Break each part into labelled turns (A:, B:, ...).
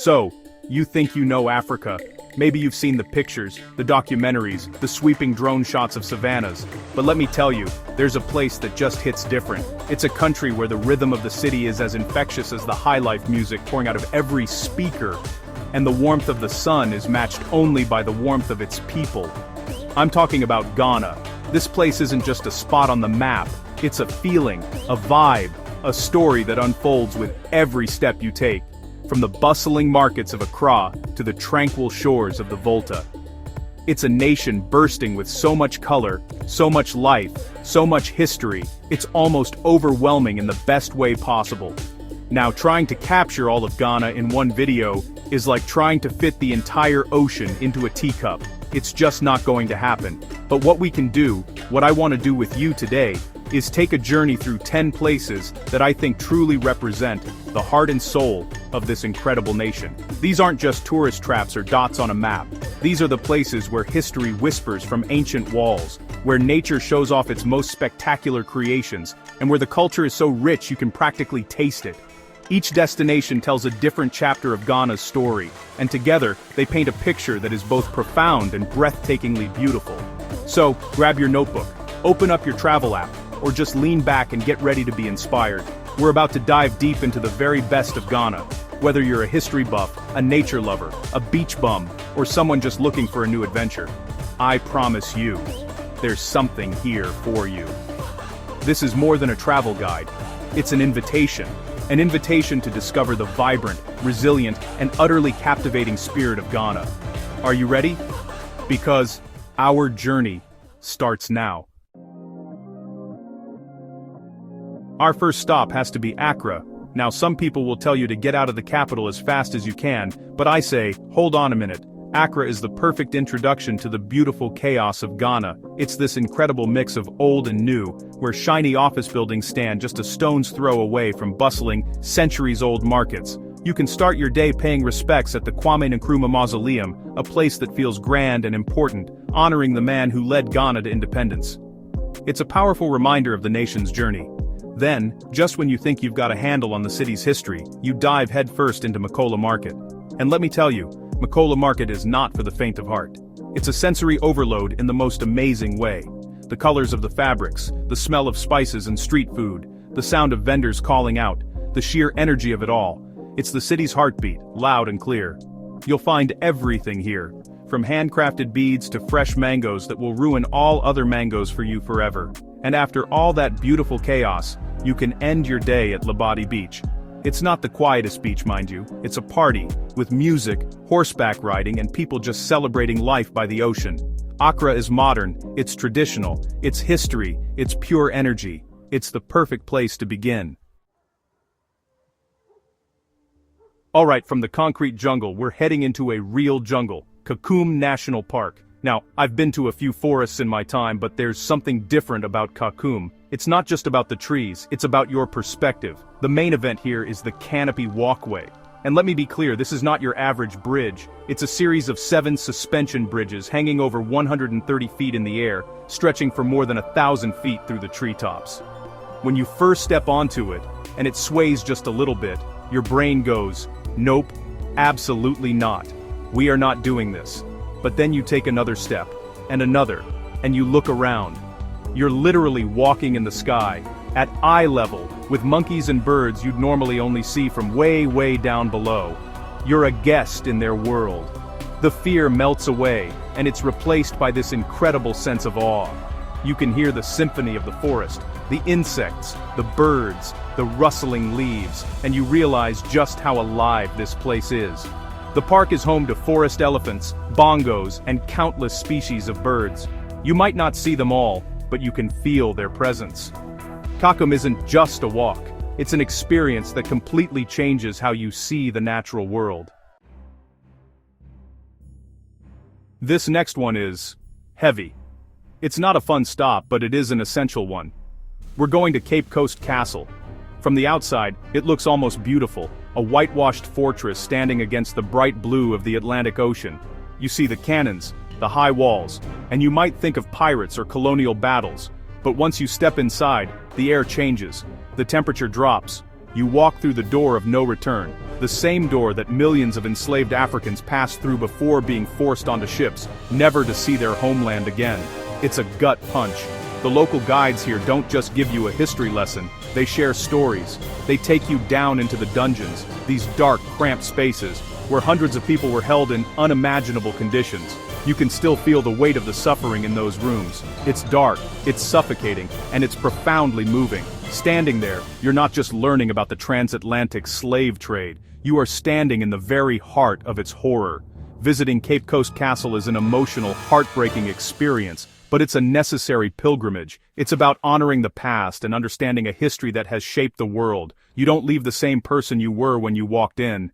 A: So, you think you know Africa. Maybe you've seen the pictures, the documentaries, the sweeping drone shots of savannas. But let me tell you, there's a place that just hits different. It's a country where the rhythm of the city is as infectious as the high-life music pouring out of every speaker. And the warmth of the sun is matched only by the warmth of its people. I'm talking about Ghana. This place isn't just a spot on the map. It's a feeling, a vibe, a story that unfolds with every step you take. From the bustling markets of Accra to the tranquil shores of the Volta. It's a nation bursting with so much color, so much life, so much history, it's almost overwhelming in the best way possible. Now, trying to capture all of Ghana in one video is like trying to fit the entire ocean into a teacup. It's just not going to happen. But what we can do, what I want to do with you today, is take a journey through 10 places that I think truly represent the heart and soul of this incredible nation. These aren't just tourist traps or dots on a map. These are the places where history whispers from ancient walls, where nature shows off its most spectacular creations, and where the culture is so rich you can practically taste it. Each destination tells a different chapter of Ghana's story, and together, they paint a picture that is both profound and breathtakingly beautiful. So, grab your notebook, open up your travel app, or just lean back and get ready to be inspired. We're about to dive deep into the very best of Ghana. Whether you're a history buff, a nature lover, a beach bum, or someone just looking for a new adventure, I promise you, there's something here for you. This is more than a travel guide. It's an invitation to discover the vibrant, resilient, and utterly captivating spirit of Ghana. Are you ready? Because our journey starts now. Our first stop has to be Accra. Now, some people will tell you to get out of the capital as fast as you can, but I say, hold on a minute. Accra is the perfect introduction to the beautiful chaos of Ghana. It's this incredible mix of old and new, where shiny office buildings stand just a stone's throw away from bustling, centuries-old markets. You can start your day paying respects at the Kwame Nkrumah Mausoleum, a place that feels grand and important, honoring the man who led Ghana to independence. It's a powerful reminder of the nation's journey. Then, just when you think you've got a handle on the city's history, you dive headfirst into Makola Market. And let me tell you, Makola Market is not for the faint of heart. It's a sensory overload in the most amazing way. The colors of the fabrics, the smell of spices and street food, the sound of vendors calling out, the sheer energy of it all. It's the city's heartbeat, loud and clear. You'll find everything here, from handcrafted beads to fresh mangoes that will ruin all other mangoes for you forever. And after all that beautiful chaos, you can end your day at Labadi Beach. It's not the quietest beach, mind you. It's a party, with music, horseback riding, and people just celebrating life by the ocean. Accra is modern, it's traditional, it's history, it's pure energy. It's the perfect place to begin. Alright, from the concrete jungle, we're heading into a real jungle, Kakum National Park. Now, I've been to a few forests in my time, but there's something different about Kakum. It's not just about the trees, it's about your perspective. The main event here is the canopy walkway. And let me be clear, this is not your average bridge. It's a series of 7 suspension bridges hanging over 130 feet in the air, stretching for more than 1,000 feet through the treetops. When you first step onto it, and it sways just a little bit, your brain goes, nope, absolutely not. We are not doing this. But then you take another step, and you look around. You're literally walking in the sky, at eye level, with monkeys and birds you'd normally only see from way, way down below. You're a guest in their world. The fear melts away, and it's replaced by this incredible sense of awe. You can hear the symphony of the forest, the insects, the birds, the rustling leaves, and you realize just how alive this place is. The park is home to forest elephants, bongos, and countless species of birds. You might not see them all, but you can feel their presence. Kakum isn't just a walk, it's an experience that completely changes how you see the natural world. This next one is heavy. It's not a fun stop, but it is an essential one. We're going to Cape Coast Castle. From the outside, it looks almost beautiful, a whitewashed fortress standing against the bright blue of the Atlantic Ocean. You see the cannons, the high walls, and you might think of pirates or colonial battles, but once you step inside, the air changes, the temperature drops, you walk through the door of no return, the same door that millions of enslaved Africans passed through before being forced onto ships, never to see their homeland again. It's a gut punch. The local guides here don't just give you a history lesson, they share stories. They take you down into the dungeons, these dark, cramped spaces, where hundreds of people were held in unimaginable conditions. You can still feel the weight of the suffering in those rooms. It's dark, it's suffocating, and it's profoundly moving. Standing there, you're not just learning about the transatlantic slave trade, you are standing in the very heart of its horror. Visiting Cape Coast Castle is an emotional, heartbreaking experience, but it's a necessary pilgrimage. It's about honoring the past and understanding a history that has shaped the world. You don't leave the same person you were when you walked in.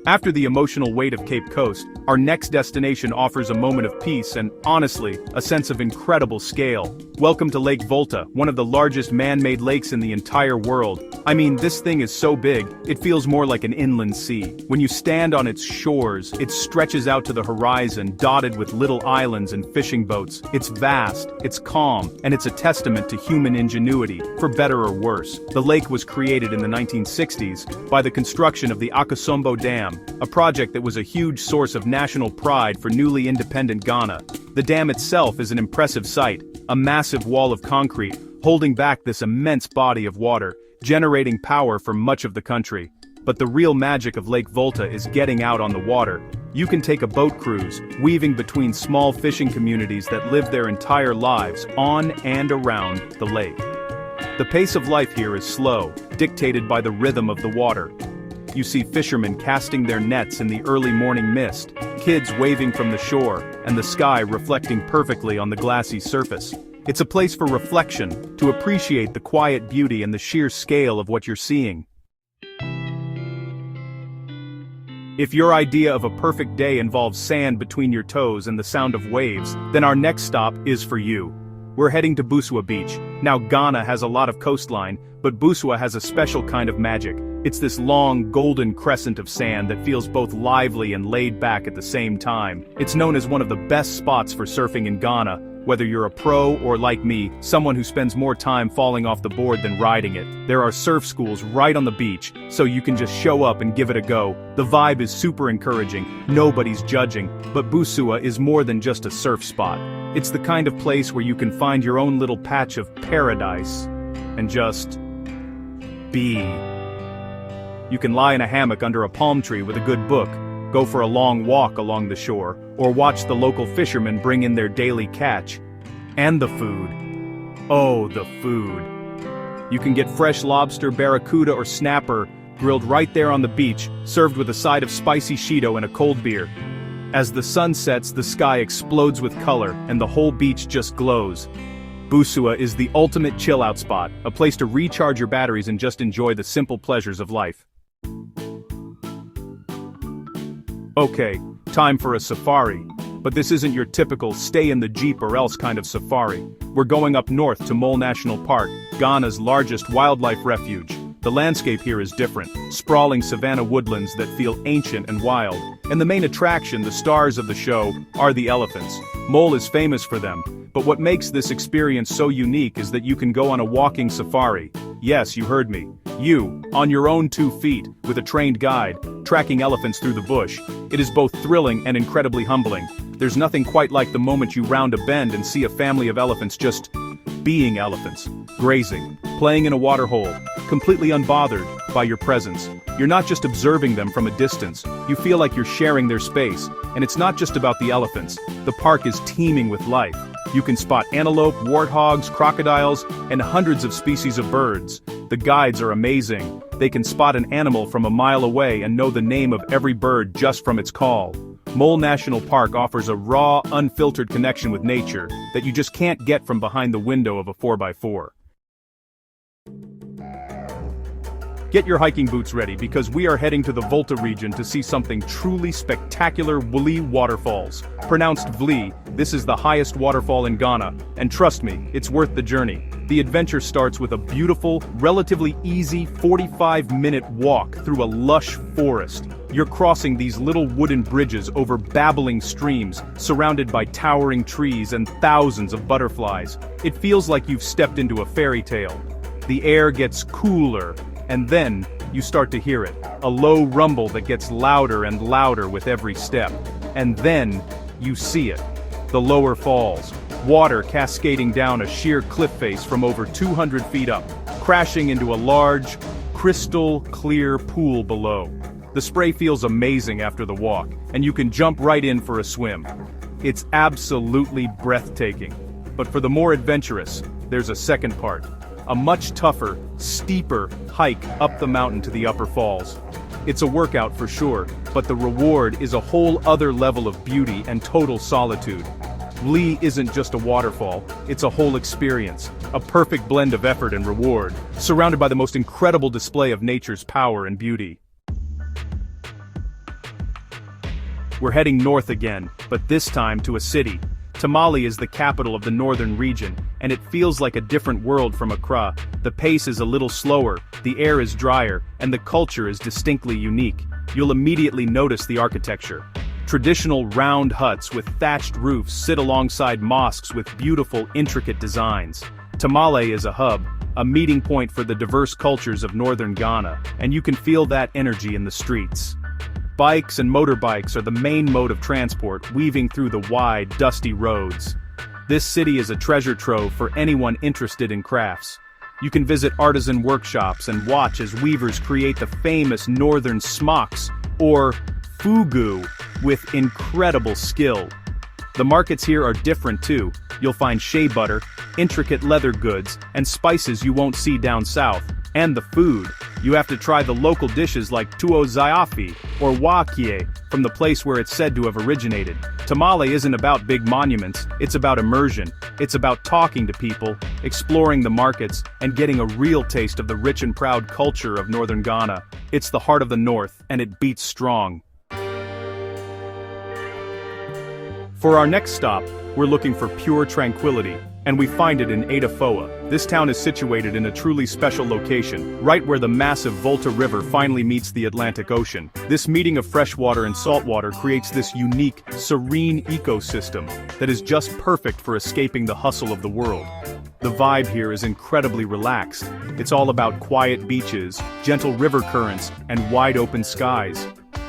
A: After the emotional weight of Cape Coast, our next destination offers a moment of peace and, honestly, a sense of incredible scale. Welcome to Lake Volta, one of the largest man-made lakes in the entire world. I mean, this thing is so big, it feels more like an inland sea. When you stand on its shores, it stretches out to the horizon, dotted with little islands and fishing boats. It's vast, it's calm, and it's a testament to human ingenuity, for better or worse. The lake was created in the 1960s by the construction of the Akosombo Dam, a project that was a huge source of national pride for newly independent Ghana. The dam itself is an impressive sight, a massive wall of concrete, holding back this immense body of water, generating power for much of the country. But the real magic of Lake Volta is getting out on the water. You can take a boat cruise, weaving between small fishing communities that live their entire lives on and around the lake. The pace of life here is slow, dictated by the rhythm of the water. You see fishermen casting their nets in the early morning mist, kids waving from the shore, and the sky reflecting perfectly on the glassy surface. It's a place for reflection, to appreciate the quiet beauty and the sheer scale of what you're seeing. If your idea of a perfect day involves sand between your toes and the sound of waves, then our next stop is for you. We're heading to Busua Beach. Now Ghana has a lot of coastline, but Busua has a special kind of magic. It's this long, golden crescent of sand that feels both lively and laid back at the same time. It's known as one of the best spots for surfing in Ghana, whether you're a pro or, like me, someone who spends more time falling off the board than riding it. There are surf schools right on the beach, so you can just show up and give it a go. The vibe is super encouraging, nobody's judging, but Busua is more than just a surf spot. It's the kind of place where you can find your own little patch of paradise and just be. You can lie in a hammock under a palm tree with a good book, go for a long walk along the shore, or watch the local fishermen bring in their daily catch. And the food. Oh, the food. You can get fresh lobster, barracuda, or snapper grilled right there on the beach, served with a side of spicy Cheeto and a cold beer. As the sun sets, the sky explodes with color, and the whole beach just glows. Busua is the ultimate chill-out spot, a place to recharge your batteries and just enjoy the simple pleasures of life. Okay, time for a safari. But this isn't your typical stay in the jeep or else kind of safari. We're going up north to Wli National Park, Ghana's largest wildlife refuge. The landscape here is different, sprawling savanna woodlands that feel ancient and wild. And the main attraction, the stars of the show, are the elephants. Mole is famous for them, but what makes this experience so unique is that you can go on a walking safari. Yes, you heard me. You, on your own 2 feet, with a trained guide, tracking elephants through the bush. It is both thrilling and incredibly humbling. There's nothing quite like the moment you round a bend and see a family of elephants just being elephants, grazing, playing in a water hole, completely unbothered by your presence. You're not just observing them from a distance, you feel like you're sharing their space, and it's not just about the elephants. The park is teeming with life. You can spot antelope, warthogs, crocodiles, and hundreds of species of birds. The guides are amazing. They can spot an animal from a mile away and know the name of every bird just from its call. Wli National Park offers a raw, unfiltered connection with nature that you just can't get from behind the window of a 4x4. Get your hiking boots ready because we are heading to the Volta region to see something truly spectacular. Wli Waterfalls. Pronounced Wli, this is the highest waterfall in Ghana, and trust me, it's worth the journey. The adventure starts with a beautiful, relatively easy 45-minute walk through a lush forest. You're crossing these little wooden bridges over babbling streams, surrounded by towering trees and thousands of butterflies. It feels like you've stepped into a fairy tale. The air gets cooler, and then you start to hear it. A low rumble that gets louder and louder with every step. And then you see it. The lower falls. Water cascading down a sheer cliff face from over 200 feet up, crashing into a large, crystal-clear pool below. The spray feels amazing after the walk, and you can jump right in for a swim. It's absolutely breathtaking. But for the more adventurous, there's a second part. A much tougher, steeper hike up the mountain to the upper falls. It's a workout for sure, but the reward is a whole other level of beauty and total solitude. Wli isn't just a waterfall, it's a whole experience, a perfect blend of effort and reward, surrounded by the most incredible display of nature's power and beauty. We're heading north again, but this time to a city. Tamale is the capital of the northern region, and it feels like a different world from Accra. The pace is a little slower, the air is drier, and the culture is distinctly unique. You'll immediately notice the architecture. Traditional round huts with thatched roofs sit alongside mosques with beautiful, intricate designs. Tamale is a hub, a meeting point for the diverse cultures of northern Ghana, and you can feel that energy in the streets. Bikes and motorbikes are the main mode of transport, weaving through the wide, dusty roads. This city is a treasure trove for anyone interested in crafts. You can visit artisan workshops and watch as weavers create the famous northern smocks, or fugu, with incredible skill. The markets here are different too. You'll find shea butter, intricate leather goods, and spices you won't see down south. And the food. You have to try the local dishes like tuo zaiafi, or wakie, from the place where it's said to have originated. Tamale isn't about big monuments, it's about immersion. It's about talking to people, exploring the markets, and getting a real taste of the rich and proud culture of northern Ghana. It's the heart of the north, and it beats strong. For our next stop, we're looking for pure tranquility, and we find it in Adafoa. This town is situated in a truly special location, right where the massive Volta River finally meets the Atlantic Ocean. This meeting of freshwater and saltwater creates this unique, serene ecosystem that is just perfect for escaping the hustle of the world. The vibe here is incredibly relaxed. It's all about quiet beaches, gentle river currents, and wide open skies.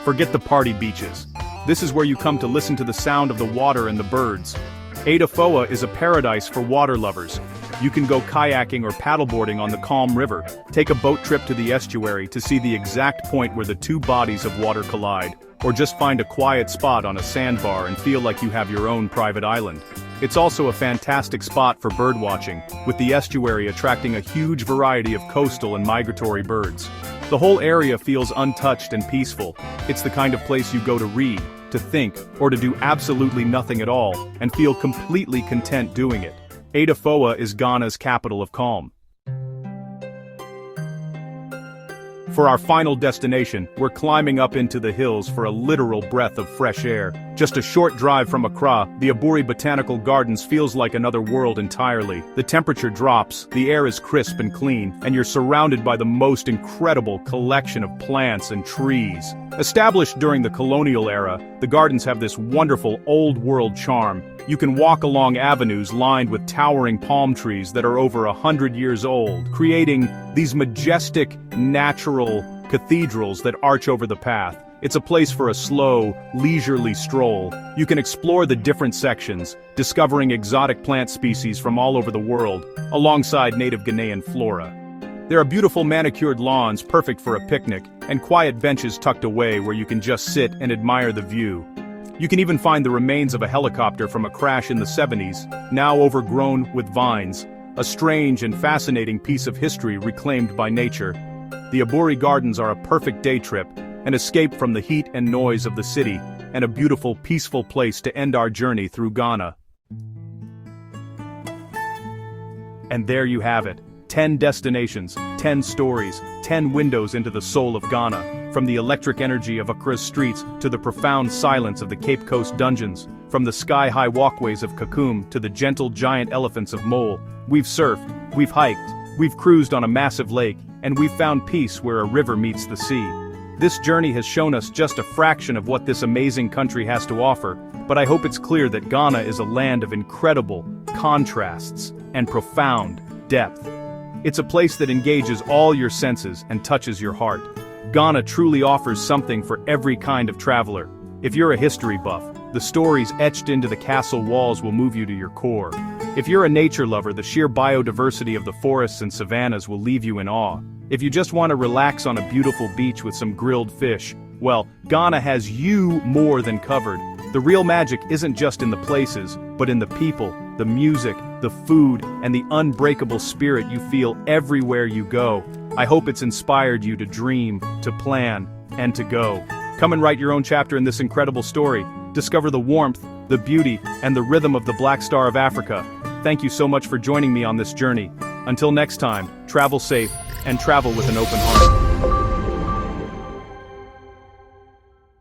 A: Forget the party beaches. This is where you come to listen to the sound of the water and the birds. Adafoa is a paradise for water lovers. You can go kayaking or paddleboarding on the calm river, take a boat trip to the estuary to see the exact point where the two bodies of water collide, or just find a quiet spot on a sandbar and feel like you have your own private island. It's also a fantastic spot for birdwatching, with the estuary attracting a huge variety of coastal and migratory birds. The whole area feels untouched and peaceful. It's the kind of place you go to read, to think, or to do absolutely nothing at all, and feel completely content doing it. Adafoa is Ghana's capital of calm. For our final destination, we're climbing up into the hills for a literal breath of fresh air. Just a short drive from Accra, the Aburi Botanical Gardens feels like another world entirely. The temperature drops, the air is crisp and clean, and you're surrounded by the most incredible collection of plants and trees. Established during the colonial era, the gardens have this wonderful old-world charm. You can walk along avenues lined with towering palm trees that are over 100 years old, creating these majestic, natural cathedrals that arch over the path. It's a place for a slow, leisurely stroll. You can explore the different sections, discovering exotic plant species from all over the world, alongside native Ghanaian flora. There are beautiful manicured lawns perfect for a picnic, and quiet benches tucked away where you can just sit and admire the view. You can even find the remains of a helicopter from a crash in the 70s, now overgrown with vines, a strange and fascinating piece of history reclaimed by nature. The Aburi Gardens are a perfect day trip, an escape from the heat and noise of the city, and a beautiful, peaceful place to end our journey through Ghana. And there you have it. 10 destinations, 10 stories, 10 windows into the soul of Ghana, from the electric energy of Accra's streets to the profound silence of the Cape Coast dungeons, from the sky-high walkways of Kakum to the gentle giant elephants of Mole. We've surfed, we've hiked, we've cruised on a massive lake, and we've found peace where a river meets the sea. This journey has shown us just a fraction of what this amazing country has to offer, but I hope it's clear that Ghana is a land of incredible contrasts and profound depth. It's a place that engages all your senses and touches your heart. Ghana truly offers something for every kind of traveler. If you're a history buff, the stories etched into the castle walls will move you to your core. If you're a nature lover, the sheer biodiversity of the forests and savannas will leave you in awe. If you just want to relax on a beautiful beach with some grilled fish, well, Ghana has you more than covered. The real magic isn't just in the places, but in the people, the music, the food, and the unbreakable spirit you feel everywhere you go. I hope it's inspired you to dream, to plan, and to go. Come and write your own chapter in this incredible story. Discover the warmth, the beauty, and the rhythm of the Black Star of Africa. Thank you so much for joining me on this journey. Until next time, travel safe, and travel with an open heart.